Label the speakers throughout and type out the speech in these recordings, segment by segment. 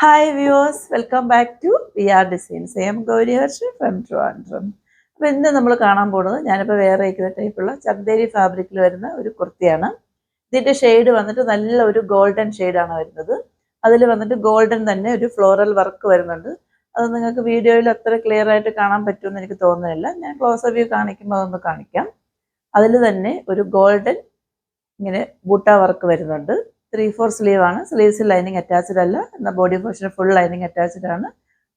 Speaker 1: Hi viewers, welcome back to VR designs. I am Gauri Harsha from Trivandrum. അപ്പോൾ ഇന്ന് നമ്മൾ കാണാൻ പോകുന്നത് ഞാനിപ്പോൾ വേറെ ഇരിക്കുന്ന ടൈപ്പുള്ള ചന്ദേരി ഫാബ്രിക്കിൽ വരുന്ന ഒരു കുർത്തിയാണ്. ഇതിൻ്റെ ഷെയ്ഡ് വന്നിട്ട് നല്ല ഒരു ഗോൾഡൻ ഷെയ്ഡാണ് വരുന്നത്. അതിൽ വന്നിട്ട് ഗോൾഡൻ തന്നെ ഒരു ഫ്ലോറൽ വർക്ക് വരുന്നുണ്ട്. അത് നിങ്ങൾക്ക് വീഡിയോയിൽ അത്ര ക്ലിയർ ആയിട്ട് കാണാൻ പറ്റുമെന്ന് എനിക്ക് തോന്നുന്നില്ല. ഞാൻ ക്ലോസ് വ്യൂ കാണിക്കുമ്പോൾ അതൊന്ന് കാണിക്കാം. അതിൽ തന്നെ ഒരു ഗോൾഡൻ ഇങ്ങനെ ബൂട്ട വർക്ക് വരുന്നുണ്ട്. 3/4 സ്ലീവ് ആണ്. സ്ലീവ്സിൽ ലൈനിങ് അറ്റാച്ച്ഡ് അല്ല, എന്നാൽ body portion full lining attached ആണ്.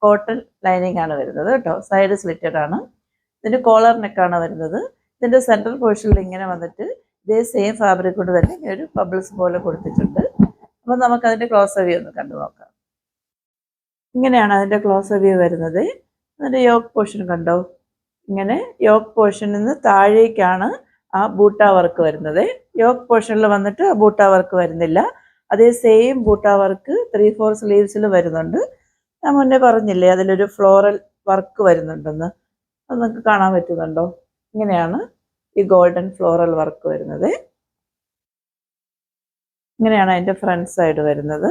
Speaker 1: കോട്ടൺ ലൈനിങ് ആണ് വരുന്നത് കേട്ടോ. സൈഡ് സ്ലിറ്റഡ് ആണ്. ഇതിൻ്റെ കോളർ നെക്കാണ് വരുന്നത്. ഇതിൻ്റെ സെൻട്രൽ പോർഷനിൽ ഇങ്ങനെ വന്നിട്ട് ഇതേ സെയിം ഫാബ്രിക് കൊണ്ട് തന്നെ ഇങ്ങനെ ഒരു ബബിൾസ് പോലെ കൊടുത്തിട്ടുണ്ട്. അപ്പോൾ നമുക്ക് അതിൻ്റെ ക്ലോസ് വ്യൂ ഒന്ന് കണ്ടു നോക്കാം. ഇങ്ങനെയാണ് അതിൻ്റെ ക്ലോസ് വ്യൂ വരുന്നത്. അതിൻ്റെ യോക്ക് പോർഷൻ കണ്ടോ? ഇങ്ങനെ യോക്ക് പോർഷനിൽ നിന്ന് താഴേക്കാണ് ആ ബൂട്ട വർക്ക് വരുന്നത്. യോക്ക് പോർഷനിൽ വന്നിട്ട് ബൂട്ട വർക്ക് വരുന്നില്ല. അതേ സെയിം ബൂട്ട വർക്ക് 3/4 സ്ലീവ്സിൽ വരുന്നുണ്ട്. ഞാൻ മുന്നേ പറഞ്ഞില്ലേ അതിലൊരു ഫ്ലോറൽ വർക്ക് വരുന്നുണ്ടെന്ന്. അത് നിങ്ങൾക്ക് കാണാൻ പറ്റുന്നുണ്ടോ? ഇങ്ങനെയാണ് ഈ ഗോൾഡൻ ഫ്ലോറൽ വർക്ക് വരുന്നത്. ഇങ്ങനെയാണ് അതിൻ്റെ ഫ്രണ്ട് സൈഡ് വരുന്നത്.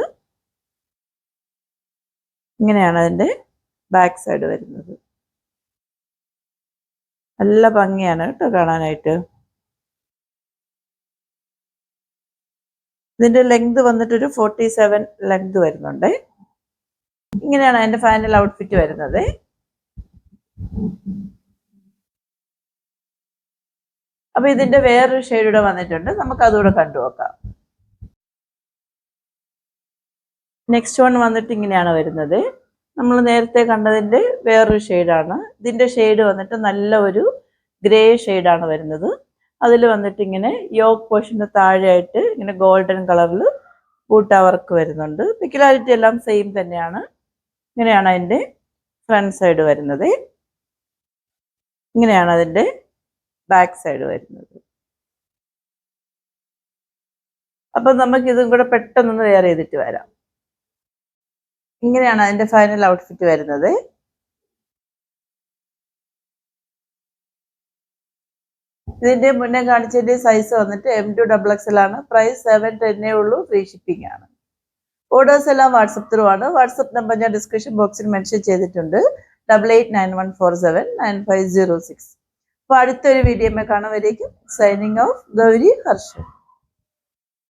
Speaker 1: ഇങ്ങനെയാണ് അതിൻ്റെ ബാക്ക് സൈഡ് വരുന്നത്. നല്ല ഭംഗിയാണ് കേട്ടോ കാണാനായിട്ട്. ഇതിൻ്റെ ലെങ്ത് വന്നിട്ടൊരു 47 ലെങ്ത് വരുന്നുണ്ട്. ഇങ്ങനെയാണ് അതിൻ്റെ ഫൈനൽ ഔട്ട്ഫിറ്റ് വരുന്നത്. അപ്പൊ ഇതിന്റെ വേറൊരു ഷെയ്ഡ് വന്നിട്ടുണ്ട്. നമുക്ക് അതുകൂടെ കണ്ടു നോക്കാം. നെക്സ്റ്റ് വൺ വന്നിട്ട് ഇങ്ങനെയാണ് വരുന്നത്. നമ്മൾ നേരത്തെ കണ്ടതിന്റെ വേറൊരു ഷെയ്ഡാണ്. ഇതിന്റെ ഷെയ്ഡ് വന്നിട്ട് നല്ല ഒരു ഗ്രേ ഷെയ്ഡാണ് വരുന്നത്. അതിൽ വന്നിട്ട് ഇങ്ങനെ യോക്ക് പോർഷന് താഴെയായിട്ട് ഇങ്ങനെ ഗോൾഡൻ കളറിൽ ബൂട്ട വർക്ക് വരുന്നുണ്ട്. പിക്കുലാരിറ്റി എല്ലാം സെയിം തന്നെയാണ്. ഇങ്ങനെയാണ് അതിൻ്റെ ഫ്രണ്ട് സൈഡ് വരുന്നത്. ഇങ്ങനെയാണ് അതിൻ്റെ ബാക്ക് സൈഡ് വരുന്നത്. അപ്പം നമുക്ക് ഇതും കൂടെ പെട്ടെന്നൊന്ന് വെയർ ചെയ്തിട്ട് വരാം. ഇങ്ങനെയാണ് അതിൻ്റെ ഫൈനൽ ഔട്ട്ഫിറ്റ് വരുന്നത്. ഇതിന്റെ മുന്നേ കാണിച്ചതിന്റെ സൈസ് വന്നിട്ട് M2XXL ആണ്. പ്രൈസ് 710 ഉള്ളൂ. ഫ്രീ ഷിപ്പിംഗ് ആണ്. ഓർഡേഴ്സ് എല്ലാം വാട്സപ്പ് ത്രൂ ആണ്. വാട്സപ്പ് നമ്പർ ഞാൻ ഡിസ്ക്രിപ്ഷൻ ബോക്സിൽ മെൻഷൻ ചെയ്തിട്ടുണ്ട്. 8891479506. അപ്പോൾ അടുത്തൊരു വീഡിയോ കാണുമ്പോഴേക്കും സൈനിങ് ഓഫ് ഗൗരി ഹർഷ.